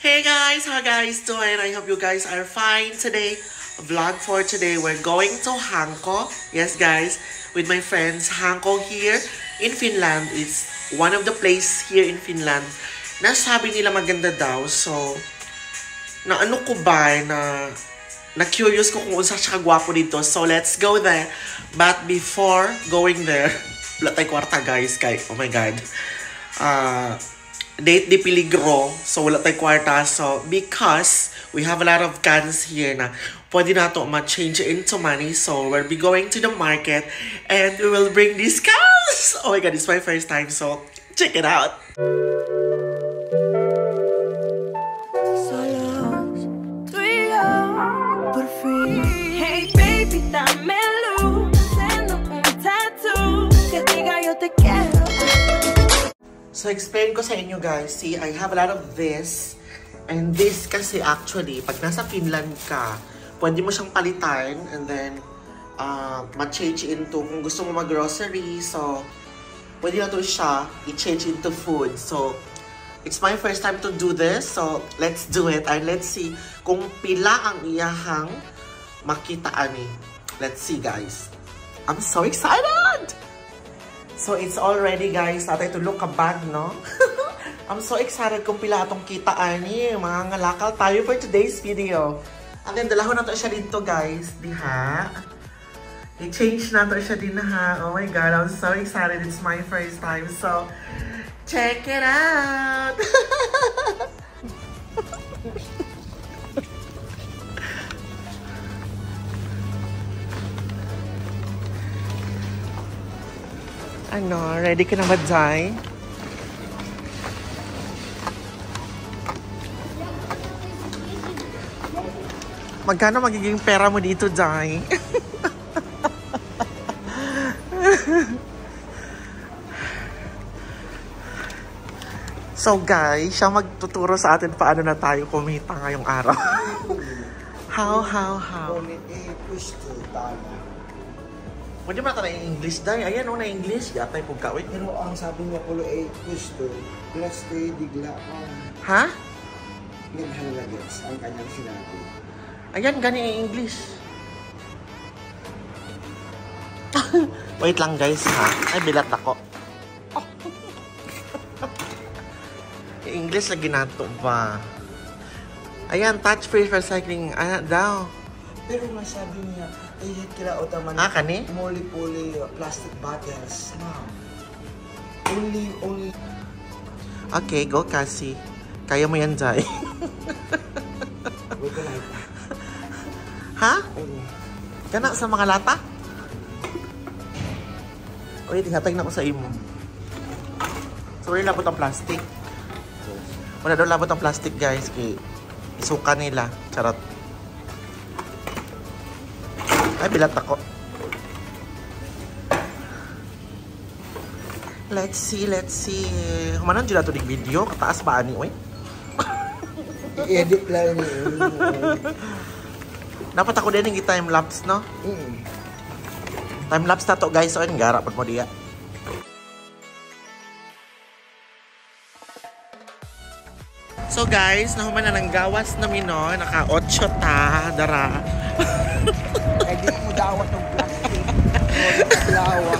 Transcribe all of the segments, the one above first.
Hey guys, how guys doing? I hope you guys are fine today. Vlog for today, we're going to Hanko. Yes guys, with my friends. Hanko here in Finland. It's one of the place here in Finland na sabi nila maganda daw. So, na ano ko ba na curious ko kung unsa siya kagwapo dito. So, let's go there. But before going there, wala tayo kwarta guys. Oh my god. Date di peligro. So, wala tayo kwarta. So, because we have a lot of cans here na pwede na ito ma-change into money. So, we'll be going to the market and we will bring these cans. Oh my god, it's my first time. So, check it out. Hey baby, dame luz, haciendo un tattoo, que diga yo te quiero. So, explain ko sa inyo guys. See, I have a lot of this. And this kasi actually, pag nasa Finland ka, pwede mo siyang palitan and then ma-change into, kung gusto mo mag-grocery, so, pwede na to siya i-change into food. So, it's my first time to do this. So, let's do it. And let's see kung pila ang iyahang makita ani. Let's see guys. I'm so excited! So, it's already guys, natay to look a bag, no? I'm so excited kung pila atong kita ani. Mga ngalakal tayo for today's video. And then, dalahon na to siya dito guys. Diha. I-change na to siya din ha. Oh my god, I'm so excited. It's my first time. So, check it out! Ano, ready ka na ba, Jai? Magkano magiging pera mo dito, Jai? So guys, siya magtuturo sa atin paano na tayo kumita ngayong araw. How? Pwede ba tayo English, Day? Ayan o, na English. Yatay po kawit. Pero ang sabi niya pulo ay gusto, plus tayo digla ang ha? naghalagets ang kanyang sinabi. Ayan, gani ang English. Wait lang guys ha. Ay, bilat ako. English lagi nato ba? Ayan, touch-free recycling. Ayan daw. Pero masabi niya, ay kila otaman kani? muli-puli plastic bottles. Ma'am. Only. Okay, go Cassie. Kaya mo yan, Jai. Wait ka lang. Ha? Kana sa mga lata? Uy, tihatag na ko sa imo. Sorry, labot ang plastic. Wala daw labot ang plastic, guys. Kaya isuka nila. Charot. Ay, bilat ako. Let's see. Humanan dyan nato ng video. Kataas ba ani, uy? I-edit lang niya. Dapat ako din yung time-lapse, no? Time-lapse na to, guys. So, gara pag mo diya. So, guys, nahuman na ng gawas namin, no? Naka-8 ta, dara. Ay, di mo dawat ng plastic. Naka-blawa.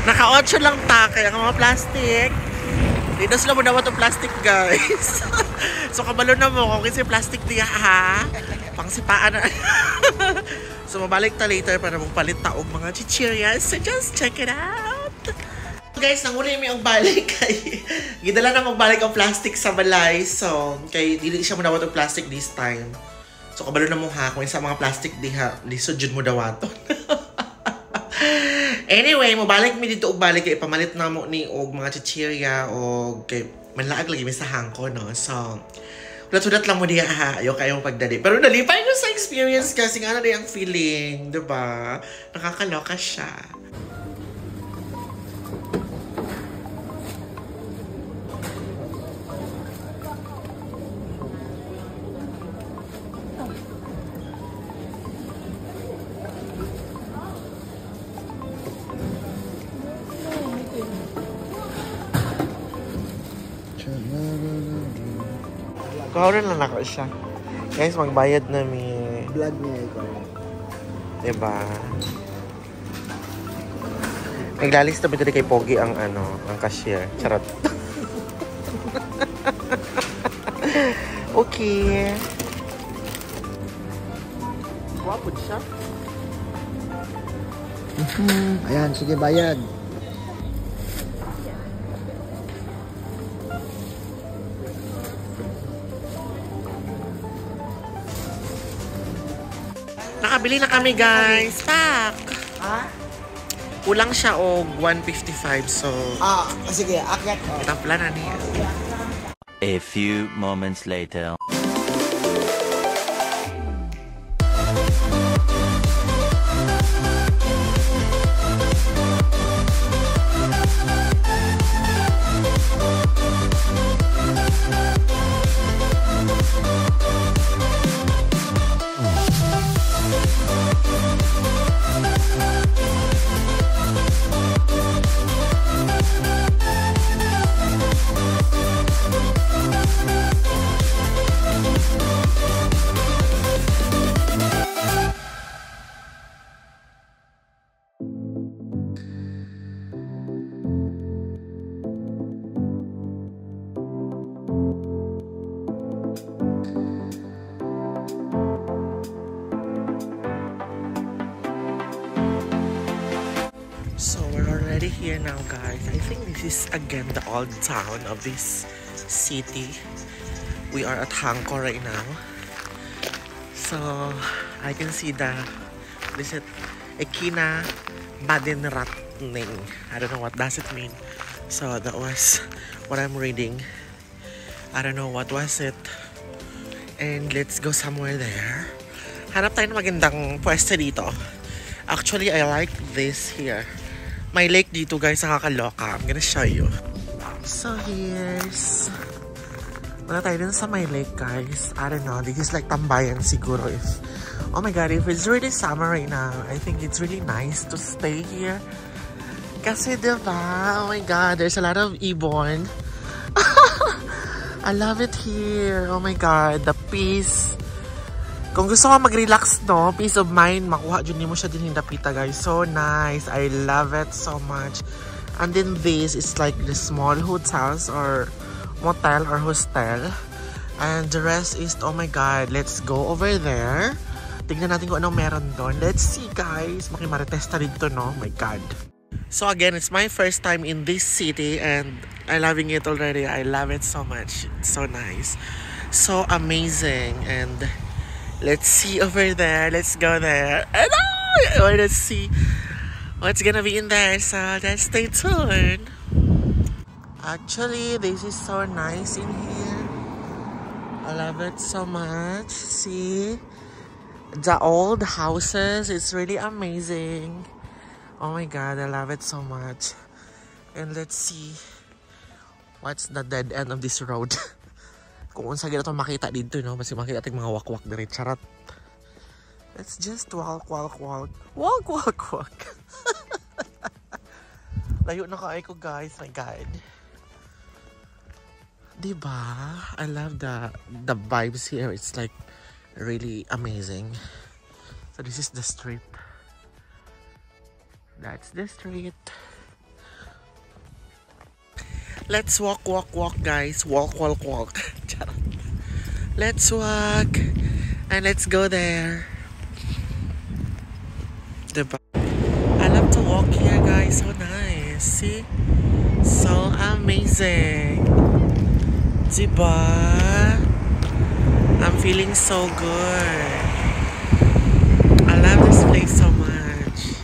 Naka-8 lang ta, kaya nga mga plastic. Dito sila mo dawat ng plastic, guys. So, kabalo na mo kung kasi plastic diya, ha? Pangsipaan na. So, mabalik ta later para magpalit taong mga chichirias. So, just check it out. Guys, nanguli mi ang balik kay gidala na magbalik ang plastic sa balay. So, kay dili siya mo dawat ng plastic this time. So, kabalo na mo ha, kung sa mga plastic diha, lisod jud mo dawaton. Anyway, mabalik mi dito og balik kay pamalit na mo ni og mga chichirya og kay manlaag lagi mi sa Hanko, no. So, ulat-ulat lang mo diya ha, ayaw kayo pagdali. Pero nalipay ko sa experience kasi nga na ang feeling, 'di ba? Nakakaloka siya. Kuhawaran lang ako siya. Guys, magbayad na mi. Vlog niya ikaw. Diba? Naglalis na dito kay Pogi ang ang cashier. Charot. Okay. Wapo siya. Ayan, sige bayad. Nakabili na kami, guys. Pak! Ha? Kulang siya og 155, so Sige, akyat. tapla na niya. A few moments later. So we're already here now, guys. I think this is again the old town of this city. We are at Hangko right now. So I can see this is Ekina Badenratning. I don't know what does it mean. So that was what I'm reading. I don't know what was it. And let's go somewhere there. Hanap tayo ng magandang pwesto dito. Actually, I like this here. May lake dito, guys, nakakaloka. I'm gonna show you. So here's... Wala tayo dun sa may lake, guys. I don't know. This is like tambayan siguro if... Oh my God, if it's really summer right now, I think it's really nice to stay here. Kasi diba? Oh my God, there's a lot of ibon. I love it here. Oh my God, the peace. Kung gusto ko mag-relax, no, peace of mind, makuha dyan mo siya din hindapita, guys. So nice. I love it so much. And then this is like the small hotels or motel or hostel. And the rest is, oh my God, let's go over there. Tignan natin kung anong meron doon. Let's see, guys. Makimaritesta dito, no? Oh my God. So again, it's my first time in this city and I'm loving it already. I love it so much. It's so nice. So amazing. And let's see over there. Let's go there. And let's see what's gonna be in there. So just stay tuned. Actually, this is so nice in here. I love it so much. See? The old houses. It's really amazing. Oh my God, I love it so much. And let's see what's the dead end of this road. Kung unsa gina to makita dito, no? Basta makita ating mga wakwak diri, charot. Let's just walk. Walk. Layo na kaay ko, guys. My God. Diba? I love the vibes here. It's like really amazing. So this is the street. That's the street. Let's walk, guys. Walk. Let's walk. And let's go there. Diba? I love to walk here, guys. So nice. See? So amazing. Diba? I'm feeling so good. I love this place so much.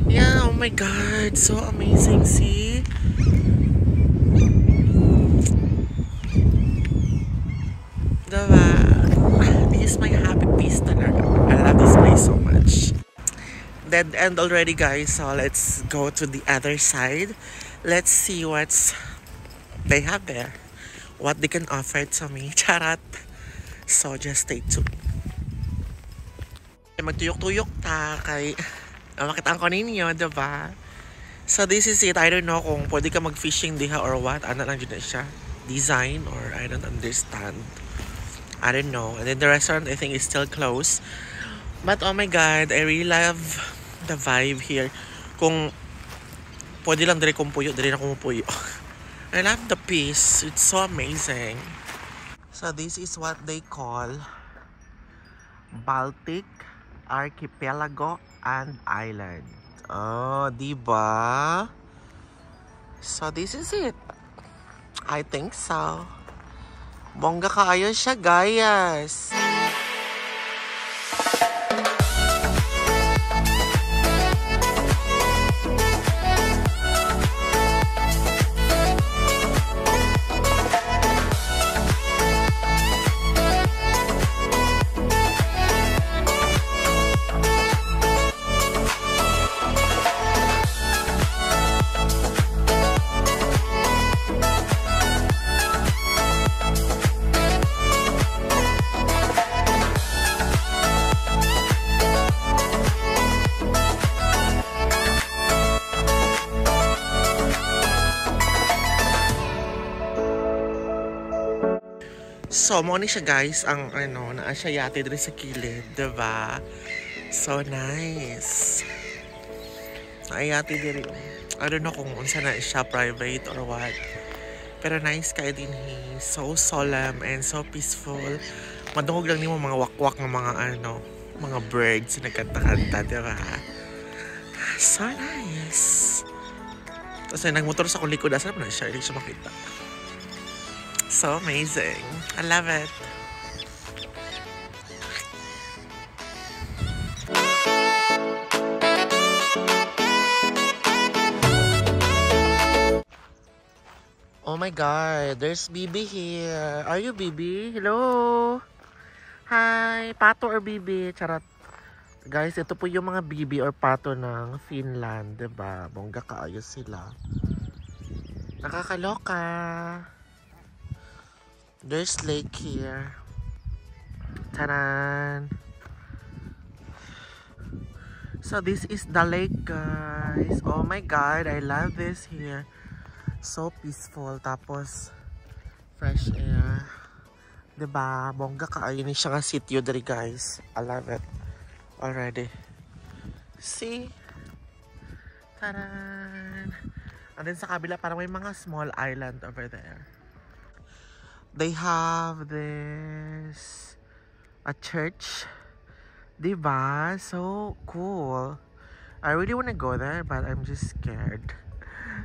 Yeah, oh my God, so amazing, see? Diba? This is my happy piece talaga. I love this place so much. Dead end already, guys, so let's go to the other side. Let's see what's they have there. What they can offer to me. Charot. So just stay tuned. Magtuyok-tuyok ta kay makitaan ko ninyo, diba? So this is it. I don't know kung pwede ka mag-fishing diha or what. Ano lang dyan siya. Design or I don't understand. I don't know. And then the restaurant I think is still closed. But oh my god, I really love the vibe here. Kung pwede lang dali kumupuyo, dali na kumupuyo. I love the peace. It's so amazing. So this is what they call Baltic Archipelago and Island. Oh, diba? So this is it. I think so. Bongga kaayo siya, guys. So, mo ni siya guys, ang naa siya yate dito sa kilid, diba? So nice. Naayate dito. I don't know kung unsa na siya, private or what. Pero nice kaya din he. So solemn and so peaceful. Madungog lang nimo mga wakwak ng mga mga birds na nagkanta-kanta, diba? So nice. Tapos nagmotor sa kulikod, asa na siya, hindi siya makita. So amazing. I love it. Oh my god, there's Bibi here. Are you Bibi? Hello? Hi, Pato or Bibi? Charot. Guys, ito po yung mga Bibi or Pato ng Finland, diba? Bongga kaayos sila. Nakakaloka. There's lake here. Taran! So this is the lake, guys. Oh my god, I love this here. So peaceful. Tapos fresh air. Diba? Bongga kaayo ni siya nga sitio dali, guys. I love it already. See? Taran! And then sa kabila parang may mga small island over there. They have this a church, diba? So cool. I really want to go there, but I'm just scared.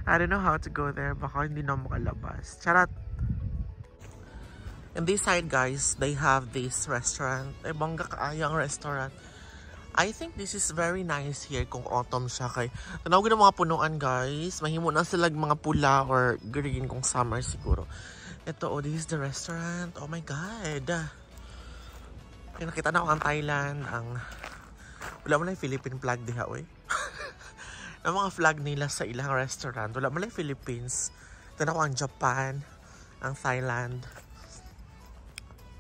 I don't know how to go there. Baka hindi na makalabas. Charot. And this side, guys, they have this restaurant. Ay, bongga kaayang restaurant. I think this is very nice here kung autumn siya. Kay tanawagin ng mga punuan, guys. Mahimo na sila mga pula or green kung summer siguro. Ito, oh, this is the restaurant. Oh my god. Ay, nakita na ako ang Thailand. Wala mo lang yung Philippine flag diha, oy. Ang mga flag nila sa ilang restaurant. Wala mo lang yung Philippines. Ito na ako ang Japan, ang Thailand.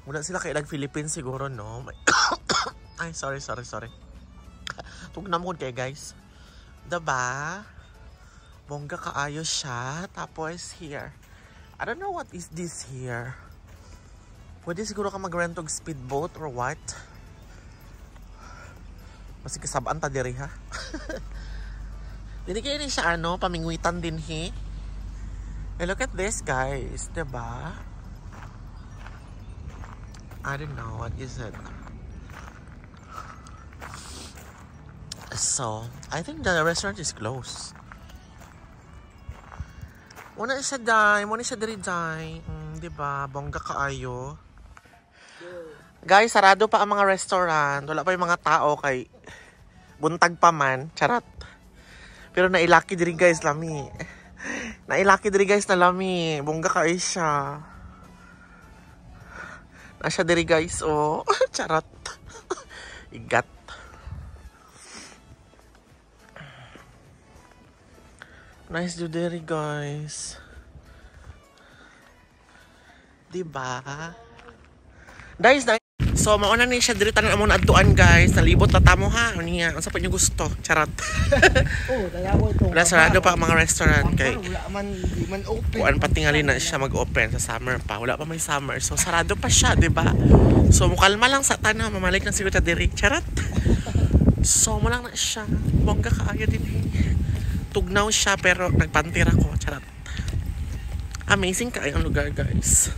Wala sila kailang Philippines siguro, no? Ay, sorry. Tug na mo kayo, guys. Diba? Bongga kaayo siya. Tapos here. I don't know what is this here. Pwede siguro ka mag-rent og speedboat or what? Masig kasabaan ta diri ha. Dili kayo rin siya pamingwitan din he. Hey, look at this, guys, diba? I don't know, what is it? So, I think the restaurant is closed. Muna siya diri day. Diba? Bongga kaayo. Guys, sarado pa ang mga restaurant. Wala pa yung mga tao kay buntag pa man. Charot. Pero nailaki diri, guys, lami. Nailaki diri, guys, na lami. Bongga kaayo siya. Nasya diri, guys, oh. Charot. Igat. Nice do diri, guys. Diba? Guys, So, mauna ni siya diri tanan among adtuan guys. Nalibot na tamo ha. Ano niya? Ang sa niyo gusto? Charot. Oh, dalawa ito. Wala sarado pa ang mga restaurant kay Wala man, di man open. kuan patingali na siya mag-open sa summer pa. Wala pa may summer. So, sarado pa siya, di ba? So, mukalma lang sa tanah. Mamalik ng siguro ta diri. Charot. So, mo lang na siya. Bongga kaayo din eh. Tugnaw siya pero nagpantira ko. Charot. Amazing kaayong lugar guys.